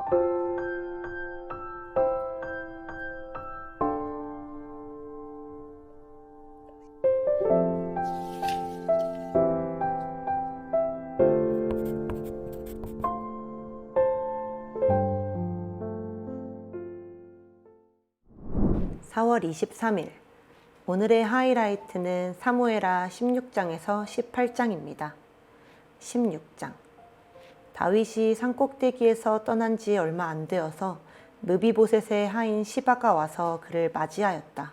(4월 23일) 오늘의 하이라이트는 사무엘하 16장에서 18장입니다. 16장. 다윗이 산꼭대기에서 떠난 지 얼마 안 되어서 므비보셋의 하인 시바가 와서 그를 맞이하였다.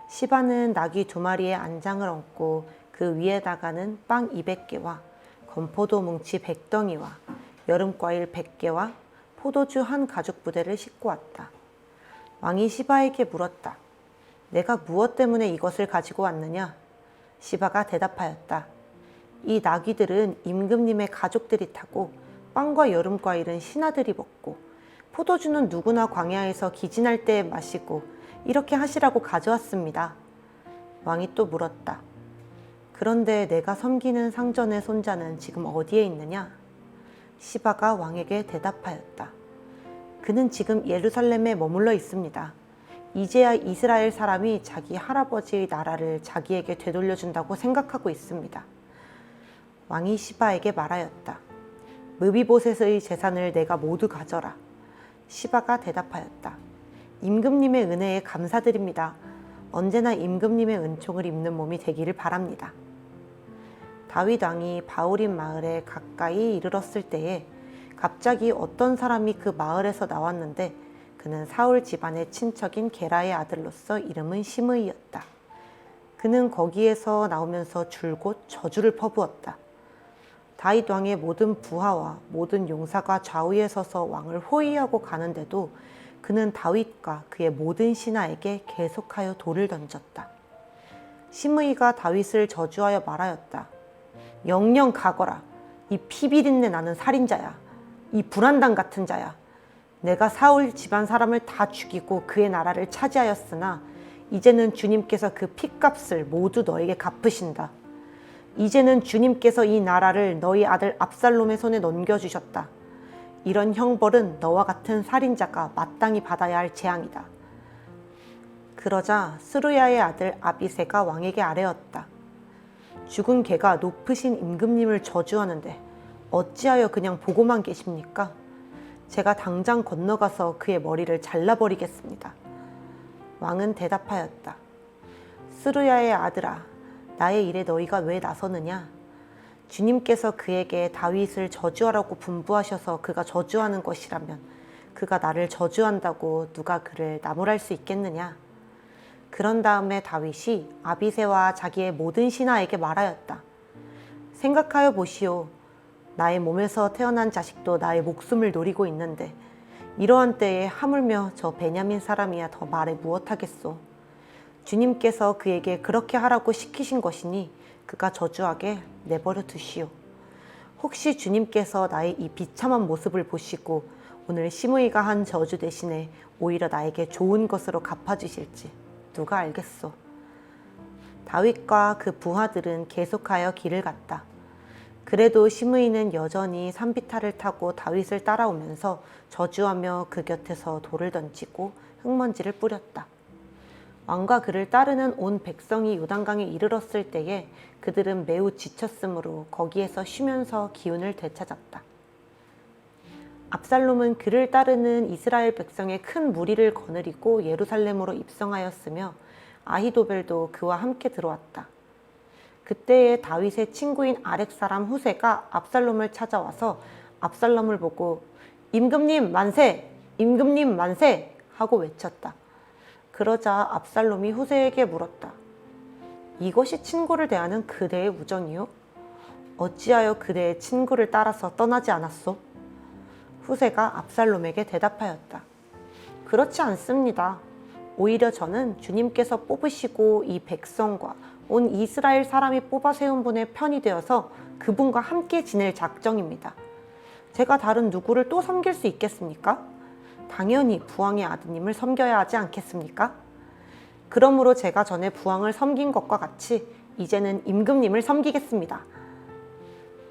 시바는 나귀 2마리의 안장을 얹고 그 위에다가는 빵 200개와 건포도 뭉치 100덩이와 여름과일 100개와 포도주 한 가죽 부대를 싣고 왔다. 왕이 시바에게 물었다. 내가 무엇 때문에 이것을 가지고 왔느냐? 시바가 대답하였다. 이 나귀들은 임금님의 가족들이 타고 빵과 여름과일은 신하들이 먹고 포도주는 누구나 광야에서 기진할 때에 마시고 이렇게 하시라고 가져왔습니다. 왕이 또 물었다. 그런데 내가 섬기는 상전의 손자는 지금 어디에 있느냐? 시바가 왕에게 대답하였다. 그는 지금 예루살렘에 머물러 있습니다. 이제야 이스라엘 사람이 자기 할아버지의 나라를 자기에게 되돌려준다고 생각하고 있습니다. 왕이 시바에게 말하였다. 므비보셋의 재산을 내가 모두 가져라. 시바가 대답하였다. 임금님의 은혜에 감사드립니다. 언제나 임금님의 은총을 입는 몸이 되기를 바랍니다. 다윗 왕이 바후림 마을에 가까이 이르렀을 때에 갑자기 어떤 사람이 그 마을에서 나왔는데 그는 사울 집안의 친척인 게라의 아들로서 이름은 시므이였다. 그는 거기에서 나오면서 줄곧 저주를 퍼부었다. 다윗 왕의 모든 부하와 모든 용사가 좌우에 서서 왕을 호위하고 가는데도 그는 다윗과 그의 모든 신하에게 계속하여 돌을 던졌다. 시므이가 다윗을 저주하여 말하였다. 영영 가거라. 이 피비린내 나는 살인자야. 이 불안당 같은 자야. 내가 사울 집안 사람을 다 죽이고 그의 나라를 차지하였으나 이제는 주님께서 그 핏값을 모두 너에게 갚으신다. 이제는 주님께서 이 나라를 너희 아들 압살롬의 손에 넘겨주셨다. 이런 형벌은 너와 같은 살인자가 마땅히 받아야 할 재앙이다. 그러자 스루야의 아들 아비새가 왕에게 아뢰었다. 죽은 개가 높으신 임금님을 저주하는데 어찌하여 그냥 보고만 계십니까? 제가 당장 건너가서 그의 머리를 잘라버리겠습니다. 왕은 대답하였다. 스루야의 아들아, 나의 일에 너희가 왜 나서느냐? 주님께서 그에게 다윗을 저주하라고 분부하셔서 그가 저주하는 것이라면 그가 나를 저주한다고 누가 그를 나무랄 수 있겠느냐? 그런 다음에 다윗이 아비새와 자기의 모든 신하에게 말하였다. 생각하여 보시오. 나의 몸에서 태어난 자식도 나의 목숨을 노리고 있는데 이러한 때에 하물며 저 베냐민 사람이야 더 말해 무엇하겠소. 주님께서 그에게 그렇게 하라고 시키신 것이니 그가 저주하게 내버려 두시오. 혹시 주님께서 나의 이 비참한 모습을 보시고 오늘 시므이가 한 저주 대신에 오히려 나에게 좋은 것으로 갚아주실지 누가 알겠소. 다윗과 그 부하들은 계속하여 길을 갔다. 그래도 시므이는 여전히 산비탈을 타고 다윗을 따라오면서 저주하며 그 곁에서 돌을 던지고 흙먼지를 뿌렸다. 왕과 그를 따르는 온 백성이 요단강에 이르렀을 때에 그들은 매우 지쳤으므로 거기에서 쉬면서 기운을 되찾았다. 압살롬은 그를 따르는 이스라엘 백성의 큰 무리를 거느리고 예루살렘으로 입성하였으며 아히도벨도 그와 함께 들어왔다. 그때에 다윗의 친구인 아렉 사람 후세가 압살롬을 찾아와서 압살롬을 보고 임금님 만세! 임금님 만세! 하고 외쳤다. 그러자 압살롬이 후세에게 물었다. 이것이 친구를 대하는 그대의 우정이요? 어찌하여 그대의 친구를 따라서 떠나지 않았소? 후세가 압살롬에게 대답하였다. 그렇지 않습니다. 오히려 저는 주님께서 뽑으시고 이 백성과 온 이스라엘 사람이 뽑아 세운 분의 편이 되어서 그분과 함께 지낼 작정입니다. 제가 다른 누구를 또 섬길 수 있겠습니까? 당연히 부왕의 아드님을 섬겨야 하지 않겠습니까? 그러므로 제가 전에 부왕을 섬긴 것과 같이 이제는 임금님을 섬기겠습니다.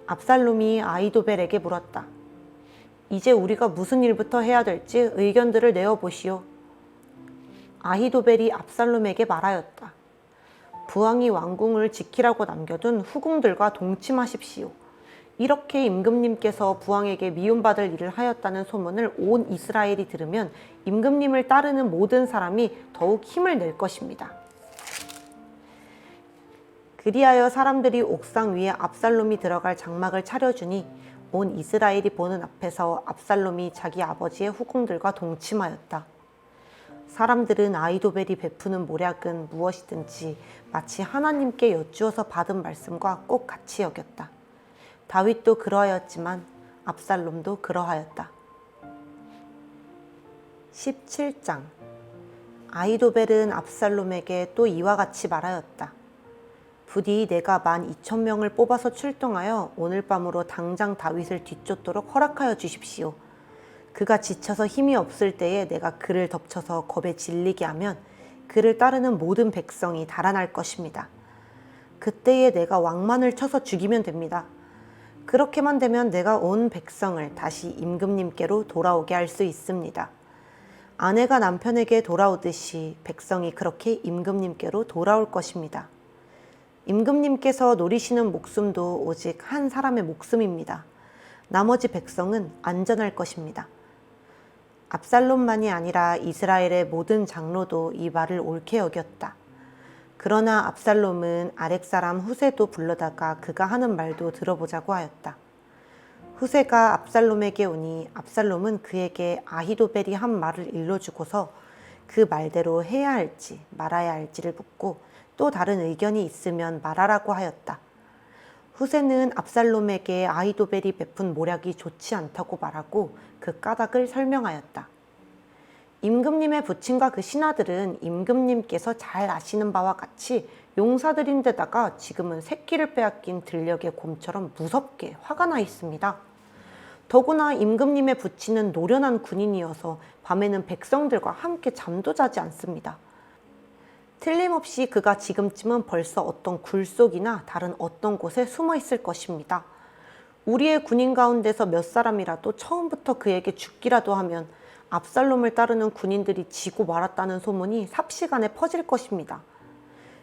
압살롬이 아히도벨에게 물었다. 이제 우리가 무슨 일부터 해야 될지 의견들을 내어보시오. 아히도벨이 압살롬에게 말하였다. 부왕이 왕궁을 지키라고 남겨둔 후궁들과 동침하십시오. 이렇게 임금님께서 부왕에게 미움받을 일을 하였다는 소문을 온 이스라엘이 들으면 임금님을 따르는 모든 사람이 더욱 힘을 낼 것입니다. 그리하여 사람들이 옥상 위에 압살롬이 들어갈 장막을 차려주니 온 이스라엘이 보는 앞에서 압살롬이 자기 아버지의 후궁들과 동침하였다. 사람들은 아히도벨이 베푸는 모략은 무엇이든지 마치 하나님께 여쭈어서 받은 말씀과 꼭 같이 여겼다. 다윗도 그러하였지만 압살롬도 그러하였다. 17장. 아히도벨은 압살롬에게 또 이와 같이 말하였다. 부디 내가 12,000명을 뽑아서 출동하여 오늘 밤으로 당장 다윗을 뒤쫓도록 허락하여 주십시오. 그가 지쳐서 힘이 없을 때에 내가 그를 덮쳐서 겁에 질리게 하면 그를 따르는 모든 백성이 달아날 것입니다. 그때에 내가 왕만을 쳐서 죽이면 됩니다. 그렇게만 되면 내가 온 백성을 다시 임금님께로 돌아오게 할 수 있습니다. 아내가 남편에게 돌아오듯이 백성이 그렇게 임금님께로 돌아올 것입니다. 임금님께서 노리시는 목숨도 오직 한 사람의 목숨입니다. 나머지 백성은 안전할 것입니다. 압살롬만이 아니라 이스라엘의 모든 장로도 이 말을 옳게 여겼다. 그러나 압살롬은 아렉 사람 후세도 불러다가 그가 하는 말도 들어보자고 하였다. 후세가 압살롬에게 오니 압살롬은 그에게 아히도벨이 한 말을 일러주고서 그 말대로 해야 할지 말아야 할지를 묻고 또 다른 의견이 있으면 말하라고 하였다. 후세는 압살롬에게 아히도벨이 베푼 모략이 좋지 않다고 말하고 그 까닭을 설명하였다. 임금님의 부친과 그 신하들은 임금님께서 잘 아시는 바와 같이 용사들인데다가 지금은 새끼를 빼앗긴 들녘의 곰처럼 무섭게 화가 나 있습니다. 더구나 임금님의 부친은 노련한 군인이어서 밤에는 백성들과 함께 잠도 자지 않습니다. 틀림없이 그가 지금쯤은 벌써 어떤 굴속이나 다른 어떤 곳에 숨어 있을 것입니다. 우리의 군인 가운데서 몇 사람이라도 처음부터 그에게 죽기라도 하면 압살롬을 따르는 군인들이 지고 말았다는 소문이 삽시간에 퍼질 것입니다.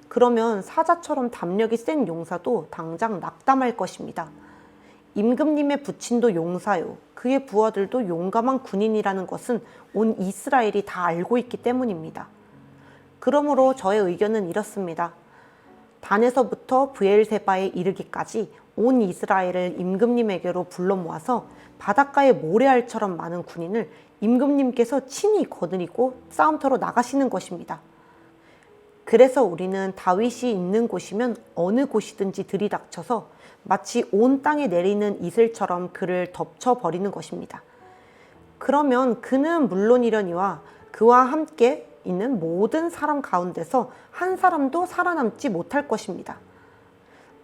그러면 사자처럼 담력이 센 용사도 당장 낙담할 것입니다. 임금님의 부친도 용사요, 그의 부하들도 용감한 군인이라는 것은 온 이스라엘이 다 알고 있기 때문입니다. 그러므로 저의 의견은 이렇습니다. 단에서부터 브엘세바에 이르기까지 온 이스라엘을 임금님에게로 불러 모아서 바닷가의 모래알처럼 많은 군인을 임금님께서 친히 거느리고 싸움터로 나가시는 것입니다. 그래서 우리는 다윗이 있는 곳이면 어느 곳이든지 들이닥쳐서 마치 온 땅에 내리는 이슬처럼 그를 덮쳐버리는 것입니다. 그러면 그는 물론이려니와 그와 함께 있는 모든 사람 가운데서 한 사람도 살아남지 못할 것입니다.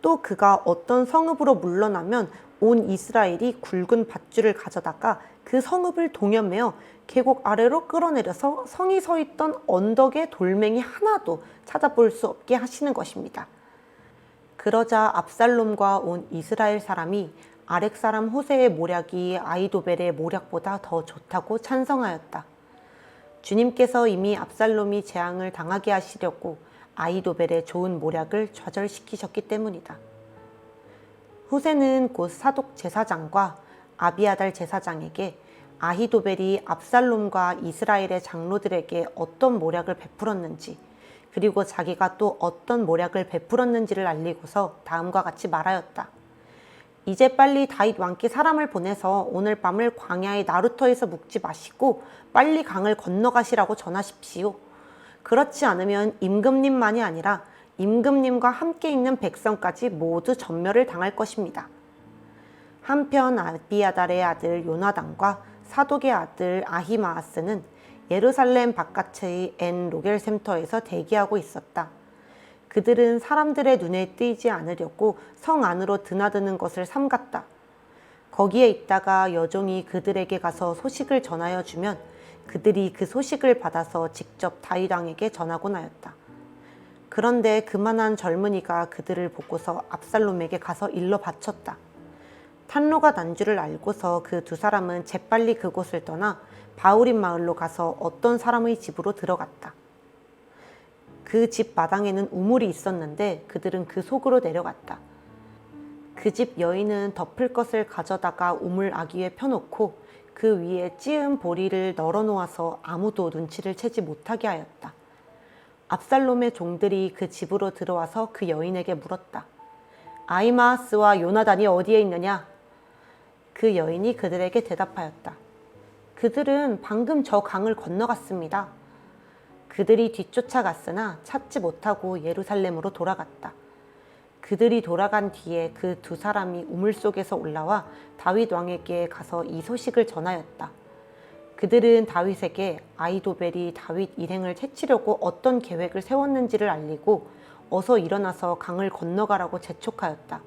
또 그가 어떤 성읍으로 물러나면 온 이스라엘이 굵은 밧줄을 가져다가 그 성읍을 동여매어 계곡 아래로 끌어내려서 성이 서 있던 언덕의 돌멩이 하나도 찾아볼 수 없게 하시는 것입니다. 그러자 압살롬과 온 이스라엘 사람이 아렉 사람 호세의 모략이 아히도벨의 모략보다 더 좋다고 찬성하였다. 주님께서 이미 압살롬이 재앙을 당하게 하시려고 아히도벨의 좋은 모략을 좌절시키셨기 때문이다. 후세는 곧 사독 제사장과 아비아달 제사장에게 아히도벨이 압살롬과 이스라엘의 장로들에게 어떤 모략을 베풀었는지, 그리고 자기가 또 어떤 모략을 베풀었는지를 알리고서 다음과 같이 말하였다. 이제 빨리 다윗 왕께 사람을 보내서 오늘 밤을 광야의 나루터에서 묵지 마시고 빨리 강을 건너가시라고 전하십시오. 그렇지 않으면 임금님만이 아니라 임금님과 함께 있는 백성까지 모두 전멸을 당할 것입니다. 한편 아비아달의 아들 요나단과 사독의 아들 아히마아스는 예루살렘 바깥의 엔 로겔샘터에서 대기하고 있었다. 그들은 사람들의 눈에 띄지 않으려고 성 안으로 드나드는 것을 삼갔다. 거기에 있다가 여종이 그들에게 가서 소식을 전하여 주면 그들이 그 소식을 받아서 직접 다윗 왕에게 전하곤 하였다. 그런데 그만한 젊은이가 그들을 보고서 압살롬에게 가서 일러 바쳤다. 탄로가 난 줄을 알고서 그 두 사람은 재빨리 그곳을 떠나 바울임 마을로 가서 어떤 사람의 집으로 들어갔다. 그 집 마당에는 우물이 있었는데 그들은 그 속으로 내려갔다. 그 집 여인은 덮을 것을 가져다가 우물 아귀에 펴놓고 그 위에 찌은 보리를 널어 놓아서 아무도 눈치를 채지 못하게 하였다. 압살롬의 종들이 그 집으로 들어와서 그 여인에게 물었다. 아히마아스와 요나단이 어디에 있느냐? 그 여인이 그들에게 대답하였다. 그들은 방금 저 강을 건너갔습니다. 그들이 뒤쫓아갔으나 찾지 못하고 예루살렘으로 돌아갔다. 그들이 돌아간 뒤에 그 두 사람이 우물 속에서 올라와 다윗 왕에게 가서 이 소식을 전하였다. 그들은 다윗에게 아히도벨이 다윗 일행을 해치려고 어떤 계획을 세웠는지를 알리고 어서 일어나서 강을 건너가라고 재촉하였다.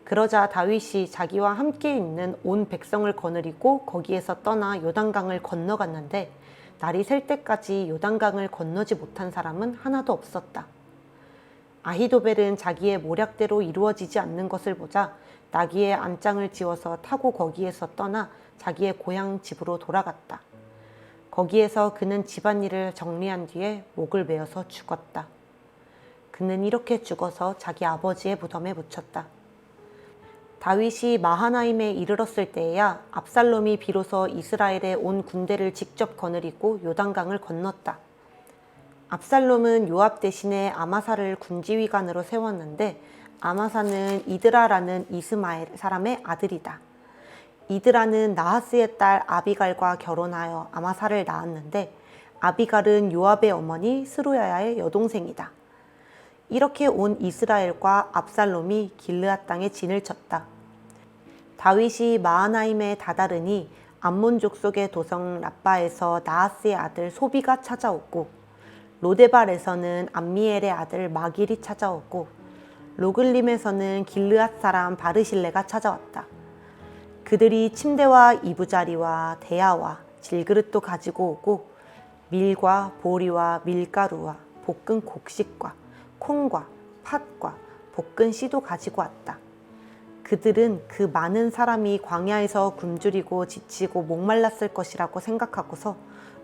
그러자 다윗이 자기와 함께 있는 온 백성을 거느리고 거기에서 떠나 요단강을 건너갔는데 날이 셀 때까지 요단강을 건너지 못한 사람은 하나도 없었다. 아히도벨은 자기의 모략대로 이루어지지 않는 것을 보자 나귀에 안장을 지어서 타고 거기에서 떠나 자기의 고향 집으로 돌아갔다. 거기에서 그는 집안일을 정리한 뒤에 목을 베어서 죽었다. 그는 이렇게 죽어서 자기 아버지의 무덤에 묻혔다. 다윗이 마하나임에 이르렀을 때에야 압살롬이 비로소 이스라엘의 온 군대를 직접 거느리고 요단강을 건넜다. 압살롬은 요압 대신에 아마사를 군지휘관으로 세웠는데 아마사는 이드라라는 이스마엘 사람의 아들이다. 이드라는 나하스의 딸 아비갈과 결혼하여 아마사를 낳았는데 아비갈은 요압의 어머니 스루야의 여동생이다. 이렇게 온 이스라엘과 압살롬이 길르앗 땅에 진을 쳤다. 다윗이 마하나임에 다다르니 암몬 족속의 도성 라빠에서 나하스의 아들 소비가 찾아오고 로데발에서는 암미엘의 아들 마길이 찾아오고 로글림에서는 길르앗 사람 바르실레가 찾아왔다. 그들이 침대와 이부자리와 대야와 질그릇도 가지고 오고 밀과 보리와 밀가루와 볶은 곡식과 콩과 팥과 볶은 씨도 가지고 왔다. 그들은 그 많은 사람이 광야에서 굶주리고 지치고 목말랐을 것이라고 생각하고서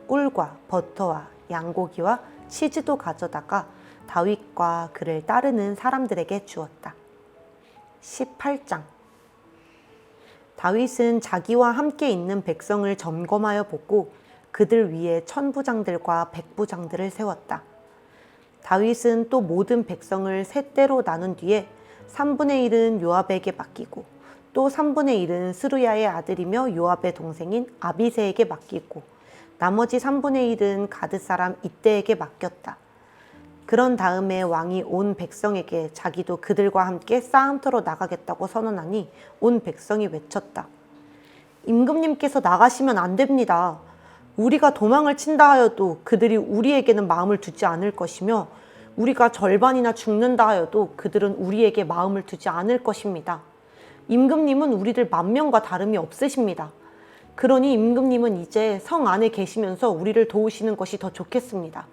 꿀과 버터와 양고기와 치즈도 가져다가 다윗과 그를 따르는 사람들에게 주었다. 18장. 다윗은 자기와 함께 있는 백성을 점검하여 보고 그들 위에 천부장들과 백부장들을 세웠다. 다윗은 또 모든 백성을 세 때로 나눈 뒤에 3분의 1은 요압에게 맡기고 또 3분의 1은 스루야의 아들이며 요압의 동생인 아비새에게 맡기고 나머지 3분의 1은 가드 사람 이때에게 맡겼다. 그런 다음에 왕이 온 백성에게 자기도 그들과 함께 싸움터로 나가겠다고 선언하니 온 백성이 외쳤다. 임금님께서 나가시면 안 됩니다. 우리가 도망을 친다 하여도 그들이 우리에게는 마음을 두지 않을 것이며 우리가 절반이나 죽는다 하여도 그들은 우리에게 마음을 두지 않을 것입니다. 임금님은 우리들 만명과 다름이 없으십니다. 그러니 임금님은 이제 성 안에 계시면서 우리를 도우시는 것이 더 좋겠습니다.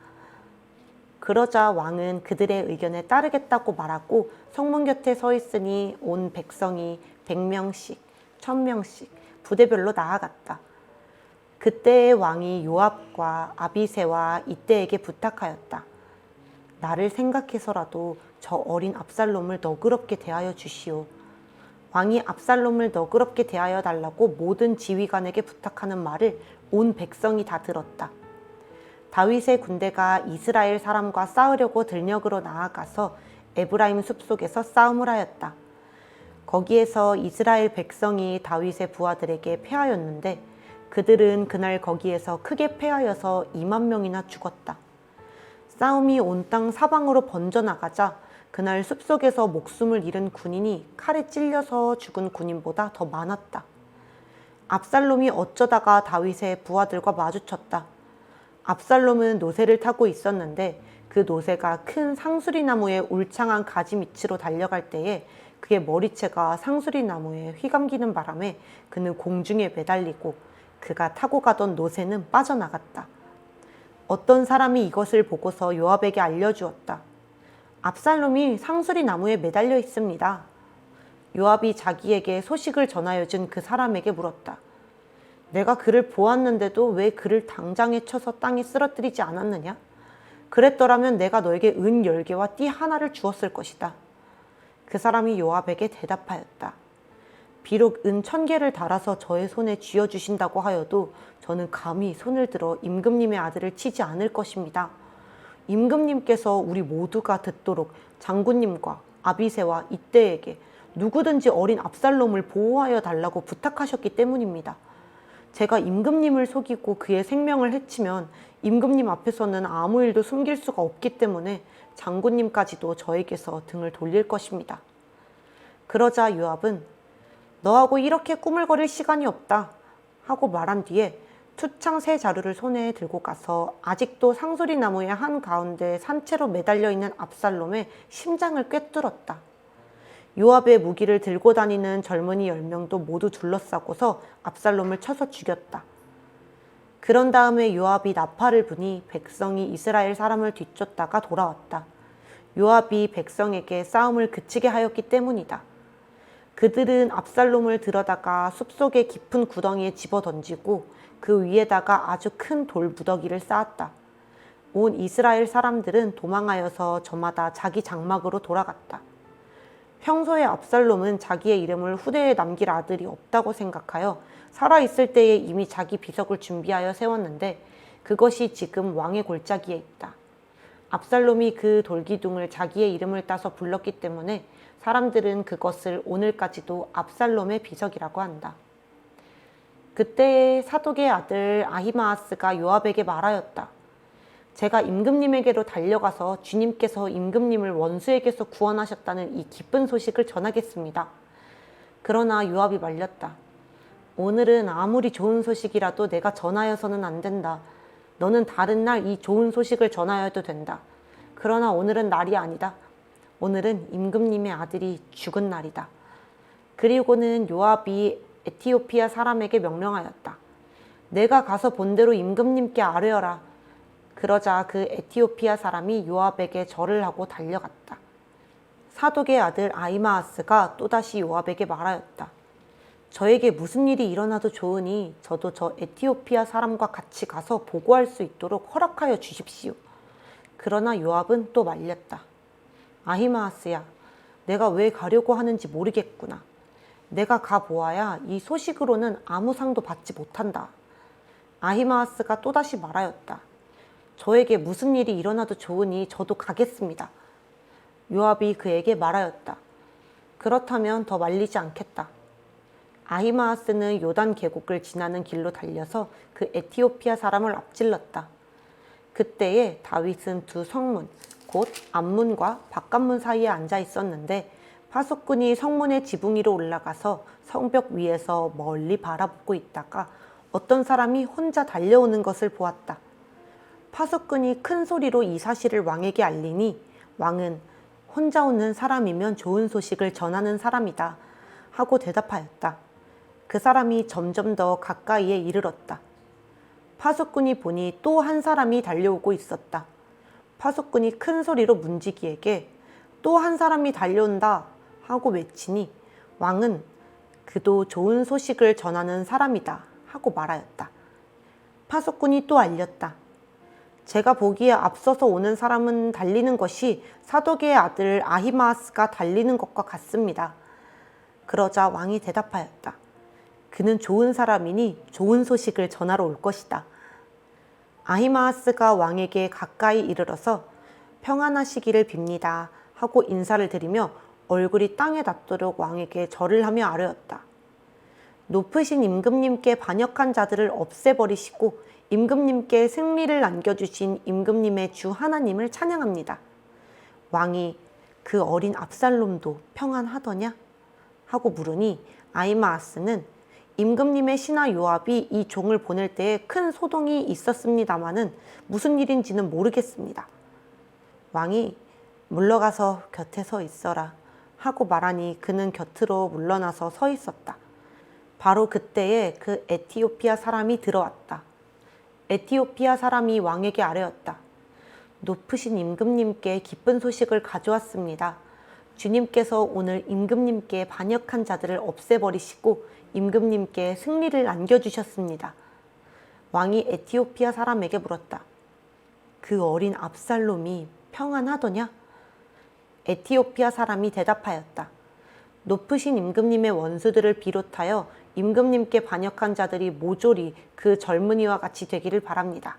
그러자 왕은 그들의 의견에 따르겠다고 말하고 성문 곁에 서 있으니 온 백성이 100명씩, 1000명씩 부대별로 나아갔다. 그때 왕이 요압과 아비새와 이때에게 부탁하였다. 나를 생각해서라도 저 어린 압살롬을 너그럽게 대하여 주시오. 왕이 압살롬을 너그럽게 대하여 달라고 모든 지휘관에게 부탁하는 말을 온 백성이 다 들었다. 다윗의 군대가 이스라엘 사람과 싸우려고 들녘으로 나아가서 에브라임 숲속에서 싸움을 하였다. 거기에서 이스라엘 백성이 다윗의 부하들에게 패하였는데 그들은 그날 거기에서 크게 패하여서 2만 명이나 죽었다. 싸움이 온 땅 사방으로 번져나가자 그날 숲속에서 목숨을 잃은 군인이 칼에 찔려서 죽은 군인보다 더 많았다. 압살롬이 어쩌다가 다윗의 부하들과 마주쳤다. 압살롬은 노새를 타고 있었는데 그 노새가 큰 상수리나무의 울창한 가지 밑으로 달려갈 때에 그의 머리채가 상수리나무에 휘감기는 바람에 그는 공중에 매달리고 그가 타고 가던 노새는 빠져나갔다. 어떤 사람이 이것을 보고서 요압에게 알려주었다. 압살롬이 상수리나무에 매달려 있습니다. 요압이 자기에게 소식을 전하여 준 그 사람에게 물었다. 내가 그를 보았는데도 왜 그를 당장에 쳐서 땅에 쓰러뜨리지 않았느냐? 그랬더라면 내가 너에게 은 10개와 띠 하나를 주었을 것이다. 그 사람이 요압에게 대답하였다. 비록 은 1000개를 달아서 저의 손에 쥐어주신다고 하여도 저는 감히 손을 들어 임금님의 아들을 치지 않을 것입니다. 임금님께서 우리 모두가 듣도록 장군님과 아비새와 이때에게 누구든지 어린 압살롬을 보호하여 달라고 부탁하셨기 때문입니다. 제가 임금님을 속이고 그의 생명을 해치면 임금님 앞에서는 아무 일도 숨길 수가 없기 때문에 장군님까지도 저에게서 등을 돌릴 것입니다. 그러자 요압은 너하고 이렇게 꾸물거릴 시간이 없다 하고 말한 뒤에 투창 세 자루를 손에 들고 가서 아직도 상수리 나무의 한가운데 산채로 매달려 있는 압살롬의 심장을 꿰뚫었다. 요압의 무기를 들고 다니는 젊은이 10명도 모두 둘러싸고서 압살롬을 쳐서 죽였다. 그런 다음에 요압이 나팔을 부니 백성이 이스라엘 사람을 뒤쫓다가 돌아왔다. 요압이 백성에게 싸움을 그치게 하였기 때문이다. 그들은 압살롬을 들어다가 숲속의 깊은 구덩이에 집어던지고 그 위에다가 아주 큰 돌 무더기를 쌓았다. 온 이스라엘 사람들은 도망하여서 저마다 자기 장막으로 돌아갔다. 평소에 압살롬은 자기의 이름을 후대에 남길 아들이 없다고 생각하여 살아있을 때에 이미 자기 비석을 준비하여 세웠는데 그것이 지금 왕의 골짜기에 있다. 압살롬이 그 돌기둥을 자기의 이름을 따서 불렀기 때문에 사람들은 그것을 오늘까지도 압살롬의 비석이라고 한다. 그때 사독의 아들 아히마아스가 요압에게 말하였다. 제가 임금님에게로 달려가서 주님께서 임금님을 원수에게서 구원하셨다는 이 기쁜 소식을 전하겠습니다. 그러나 요압이 말렸다. 오늘은 아무리 좋은 소식이라도 내가 전하여서는 안 된다. 너는 다른 날 이 좋은 소식을 전하여도 된다. 그러나 오늘은 날이 아니다. 오늘은 임금님의 아들이 죽은 날이다. 그리고는 요압이 에티오피아 사람에게 명령하였다. 내가 가서 본대로 임금님께 아뢰어라. 그러자 그 에티오피아 사람이 요압에게 절을 하고 달려갔다. 사독의 아들 아히마아스가 또다시 요압에게 말하였다. 저에게 무슨 일이 일어나도 좋으니 저도 저 에티오피아 사람과 같이 가서 보고할 수 있도록 허락하여 주십시오. 그러나 요압은 또 말렸다. 아히마아스야, 내가 왜 가려고 하는지 모르겠구나. 내가 가보아야 이 소식으로는 아무 상도 받지 못한다. 아히마아스가 또다시 말하였다. 저에게 무슨 일이 일어나도 좋으니 저도 가겠습니다. 요압이 그에게 말하였다. 그렇다면 더 말리지 않겠다. 아히마아스는 요단 계곡을 지나는 길로 달려서 그 에티오피아 사람을 앞질렀다. 그때에 다윗은 두 성문, 곧 앞문과 바깥문 사이에 앉아 있었는데 파수꾼이 성문의 지붕 위로 올라가서 성벽 위에서 멀리 바라보고 있다가 어떤 사람이 혼자 달려오는 것을 보았다. 파수꾼이 큰 소리로 이 사실을 왕에게 알리니 왕은 혼자 오는 사람이면 좋은 소식을 전하는 사람이다 하고 대답하였다. 그 사람이 점점 더 가까이에 이르렀다. 파수꾼이 보니 또 한 사람이 달려오고 있었다. 파수꾼이 큰 소리로 문지기에게 또 한 사람이 달려온다 하고 외치니 왕은 그도 좋은 소식을 전하는 사람이다 하고 말하였다. 파수꾼이 또 알렸다. 제가 보기에 앞서서 오는 사람은 달리는 것이 사독의 아들 아히마아스가 달리는 것과 같습니다. 그러자 왕이 대답하였다. 그는 좋은 사람이니 좋은 소식을 전하러 올 것이다. 아히마아스가 왕에게 가까이 이르러서 평안하시기를 빕니다 하고 인사를 드리며 얼굴이 땅에 닿도록 왕에게 절을 하며 아뢰었다. 높으신 임금님께 반역한 자들을 없애버리시고 임금님께 승리를 안겨주신 임금님의 주 하나님을 찬양합니다. 왕이 그 어린 압살롬도 평안하더냐? 하고 물으니 아히마아스는 임금님의 신하 요압이 이 종을 보낼 때에 큰 소동이 있었습니다마는 무슨 일인지는 모르겠습니다. 왕이 물러가서 곁에 서 있어라 하고 말하니 그는 곁으로 물러나서 서 있었다. 바로 그때에 그 에티오피아 사람이 들어왔다. 에티오피아 사람이 왕에게 아뢰었다. 높으신 임금님께 기쁜 소식을 가져왔습니다. 주님께서 오늘 임금님께 반역한 자들을 없애버리시고 임금님께 승리를 안겨주셨습니다. 왕이 에티오피아 사람에게 물었다. 그 어린 압살롬이 평안하더냐? 에티오피아 사람이 대답하였다. 높으신 임금님의 원수들을 비롯하여 임금님께 반역한 자들이 모조리 그 젊은이와 같이 되기를 바랍니다.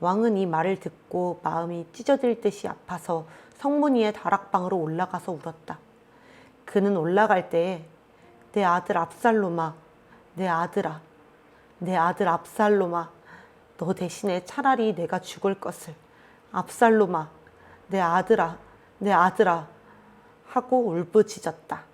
왕은 이 말을 듣고 마음이 찢어질 듯이 아파서 성문 위의 다락방으로 올라가서 울었다. 그는 올라갈 때에 내 아들 압살롬아, 내 아들아, 내 아들 압살롬아, 너 대신에 차라리 내가 죽을 것을, 압살롬아, 내 아들아, 내 아들아 하고 울부짖었다.